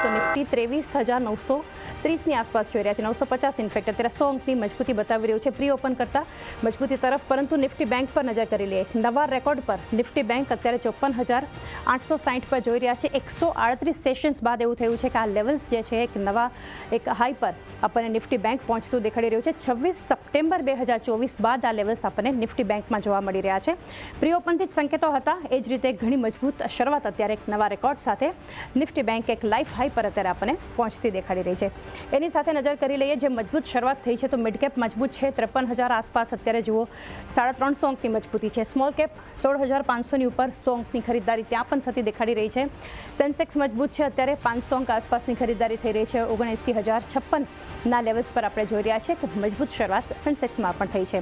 તો નિફ્ટી 23,930ની આસપાસ જોઈ રહ્યા છે, 950 ઇનફેક્ટ અત્યારે 100 અંકની મજબૂતી બતાવી રહ્યું છે પ્રી ઓપન કરતાં મજબૂતી તરફ. પરંતુ નિફ્ટી બેંક પર નજર કરી લઈએ. નવા રેકોર્ડ પર નિફ્ટી બેંક અત્યારે 54,860 પર જોઈ રહ્યા છે. 138 સેશન્સ બાદ એવું થયું છે કે આ લેવલ્સ જે છે એક હાઈ પર આપણને નિફ્ટી બેંક પહોંચતું દેખાડી રહ્યું છે. 26 સપ્ટેમ્બર 2024 બાદ આ લેવલ્સ આપણને નિફ્ટી બેંકમાં જોવા મળી રહ્યા છે. પ્રી ઓપનથી જ સંકેતો હતા, એ જ રીતે ઘણી મજબૂત શરૂઆત અત્યારે એક નવા રેકોર્ડ સાથે નિફ્ટી બેંક એક લાઈફ હાઈ પર અત્યારે આપણને પહોંચતી દેખાડી રહી છે. એની સાથે નજર કરી લઈએ, જે મજબૂત શરૂઆત થઈ છે તો મિડ કેપ મજબૂત છે, 53,000 આસપાસ અત્યારે જુઓ 350 અંકની મજબૂતી છે. સ્મોલ કેપ 16,500ની ઉપર 100 અંકની ખરીદદારી ત્યાં પણ થતી દેખાડી રહી છે. સેન્સેક્સ મજબૂત છે, અત્યારે 500 અંક આસપાસની ખરીદદારી થઈ રહી છે. 79,056ના લેવલ્સ પર આપણે જોઈ રહ્યા છીએ કે મજબૂત શરૂઆત સેન્સેક્સમાં પણ થઈ છે.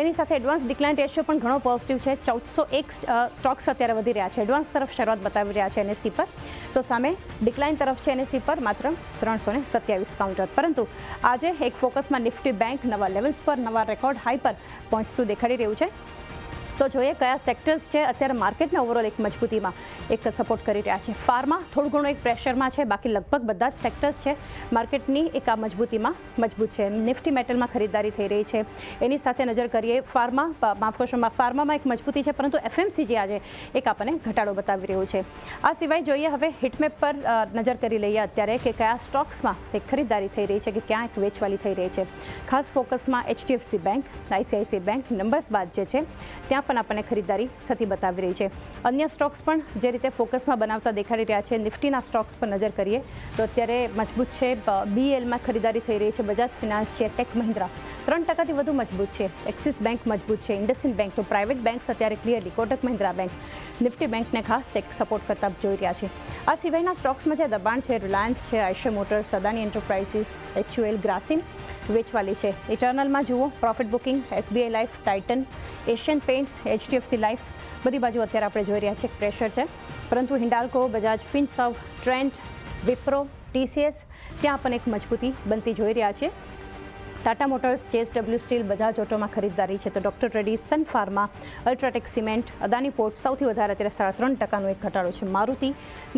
એની સાથે એડવાન્સ ડિક્લાઇન રેશિયો પણ ઘણો પોઝિટિવ છે. 1401 સ્ટોક્સ અત્યારે વધી રહ્યા છે, એડવાન્સ તરફ શરૂઆત બતાવી રહ્યા છે એનએસસી પર, તો સામે ડિક્લાઇન તરફ છે એનએસસી પર માત્ર 327 કાઉન્ટર. પરંતુ આજે એક ફોકસમાં નિફ્ટી બેંક નવા લેવલ્સ પર, નવા રેકોર્ડ હાઈ પર પહોંચતું દેખાડી રહ્યું છે. તો જોઈએ કયા સેક્ટર્સ છે અત્યારે માર્કેટના ઓવરઓલ એક મજબૂતીમાં એક સપોર્ટ કરી રહ્યા છે. ફાર્મા થોડું ઘણું એક પ્રેશરમાં છે, બાકી લગભગ બધા જ સેક્ટર્સ છે માર્કેટની એક આ મજબૂતીમાં મજબૂત છે. નિફ્ટી મેટલમાં ખરીદદારી થઈ રહી છે. એની સાથે નજર કરીએ ફાર્મામાં એક મજબૂતી છે, પરંતુ એફએમસીજી આજે એક આપણને ઘટાડો બતાવી રહ્યું છે. આ સિવાય જોઈએ હવે હિટમેપ પર નજર કરી લઈએ અત્યારે કે કયા સ્ટોક્સમાં એક ખરીદદારી થઈ રહી છે કે ક્યાં એક વેચવાલી થઈ રહી છે. ખાસ ફોકસમાં HDFC bank, ICICI bank numbers બાદ જે છે ત્યાં પણ આપણને ખરીદદારી થતી બતાવી રહી છે. અન્ય સ્ટોક્સ પણ જે રીતે ફોકસમાં બનાવતા દેખાડી રહ્યા છે. નિફ્ટીના સ્ટોક્સ પર નજર કરીએ તો અત્યારે મજબૂત છે. બીએલમાં ખરીદારી થઈ રહી છે. બજાજ ફિનાન્સ છે, ટેક મહિન્દ્રા 3% વધુ મજબૂત છે. એક્સિસ બેંક મજબૂત છે. ઇન્ડસઇન્ડ બેંક, તો પ્રાઇવેટ બેંક્સ અત્યારે clearly Kotak Mahindra bank Nifty બેંકને ખાસ એક સપોર્ટ કરતા જોઈ રહ્યા છે. આ સિવાયના સ્ટોક્સમાં જે દબાણ છે, રિલાયન્સ છે, Eicher motors, Adani enterprises, HUL, Grasim વેચવાલી છે. ઇટર્નલમાં જુઓ profit booking, SBI life, Titan, Asian paints, HDFC life બધી બાજુ અત્યારે આપણે જોઈ રહ્યા છીએ પ્રેશર છે. પરંતુ Hindalco, Bajaj Finserv, Trent, Wipro, TCS ત્યાં પણ એક મજબૂતી બનતી જોઈ રહ્યા છે. Tata Motors, JSW Steel, Bajaj ઓટોમાં ખરીદદારી છે. તો doctor Reddy, Sun Pharma, UltraTech Cement, Adani Port સૌથી વધારે અત્યારે 3.5%નો એક ઘટાડો છે. મારુતિ,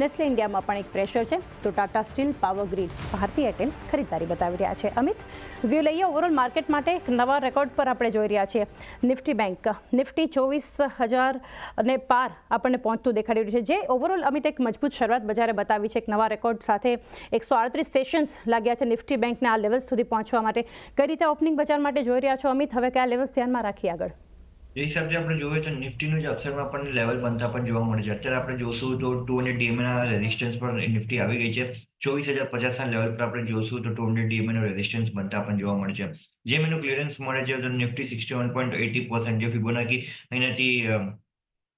નેસ્લે ઇન્ડિયામાં પણ એક પ્રેશર છે. તો Tata Steel, Power Grid, Bharti Airtel ખરીદદારી બતાવી રહ્યા છે. અમિત, વ્યૂ લઈએ ઓવરઓલ માર્કેટ માટે એક નવા રેકોર્ડ પર આપણે જોઈ રહ્યા છીએ. નિફ્ટી બેંક, નિફ્ટી 24,000 અને પાર આપણને પહોંચતું દેખાડી રહ્યું છે. જે ઓવરઓલ અમિત એક મજબૂત શરૂઆત બજારે બતાવી છે એક નવા રેકોર્ડ સાથે. 138 સેશન્સ લાગ્યા છે નિફ્ટી બેંકને આ લેવલ સુધી પહોંચવા માટે. કઈ રીતે ઓપનિંગ બજાર માટે જોઈ રહ્યા છો અમિત? હવે કયા લેવલ્સ ધ્યાનમાં રાખી આગળ? એ હિસાબથી આપણે જોઈએ તો નિફ્ટીનું જે અપસાઇડમાં પણ લેવલ બનતા પણ જોવા મળે છે. અત્યારે આપણે જોશું તો 200 DMA રેઝિસ્ટન્સ પર નિફ્ટી આવી ગઈ છે. 24,050ના લેવલ પર આપણે જોશું તો 200 DMA રેઝિસ્ટન્સ બનતા પણ જોવા મળે છે. જેમ એનું ક્લિયરન્સ મળે છે તો નિફ્ટી 61.80% જે ફિબોનાકી અહીંયાથી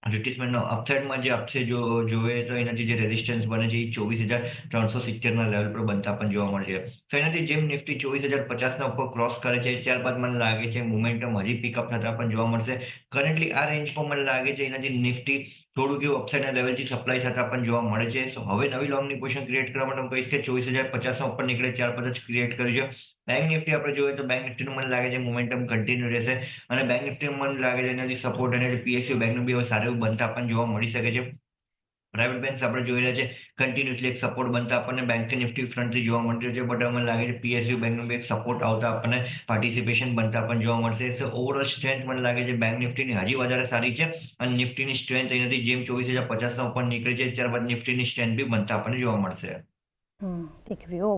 રિટ્રેસમેન્ટનો અપસાઇડમાં જે આપશે જોઈએ તો એનાથી જે રેઝિસ્ટન્સ બને છે એ 24,370ના લેવલ પર બનતા પણ જોવા મળે છે. તો એનાથી જેમ નિફ્ટી 24,050ના ઉપર ક્રોસ કરે છે ત્યારબાદ મને લાગે છે મોમેન્ટમ હજી પિકઅપ થતા પણ જોવા મળશે. કરન્ટલી આ રેન્જ પર મને લાગે છે એનાથી નિફ્ટી થોડુંક એવું અપસાઇડના લેવલથી સપ્લાય થતા પણ જોવા મળે છે. સો હવે નવી લોંગની પોઝિશન ક્રિએટ કરવા માટે હું કહીશ કે 24,050ના ઉપર નીકળે ત્યારબાદ જ ક્રિએટ કરજો. બેંક નિફ્ટી આપણે જોઈએ તો બેંક નિફ્ટીનું મને લાગે છે મોમેન્ટમ કન્ટિન્યુ રહેશે અને બેંક નિફ્ટીનું મને લાગે છે એનાથી સપોર્ટ અને પીએસયુ બેંકનું બી હવે સારું એવું બનતા પણ જોવા મળી શકે છે. પ્રાઇવેટ બેંક્સ આપણે જોઈ રહ્યા છે કન્ટિન્યુઅસલી એક સપોર્ટ બનતા આપણને બેંક નિફ્ટી ફ્રન્ટથી જોવા મળતું છે. બટ મને લાગે છે પીએસયુ બેંકનું બી એક સપોર્ટ આવતા આપણને પાર્ટિસિપેશન બનતા પણ જોવા મળશે. સો ઓવરઓલ સ્ટ્રેન્થ મને લાગે છે બેંક નિફ્ટીની હજી વધારે સારી છે અને નિફ્ટીની સ્ટ્રેન્થ અહીંયાથી જેમ 24,050ના ઉપર નીકળે છે ત્યારબાદ નિફ્ટીની સ્ટ્રેન્થ બી બનતા આપણને જોવા મળશે. એક વ્યૂ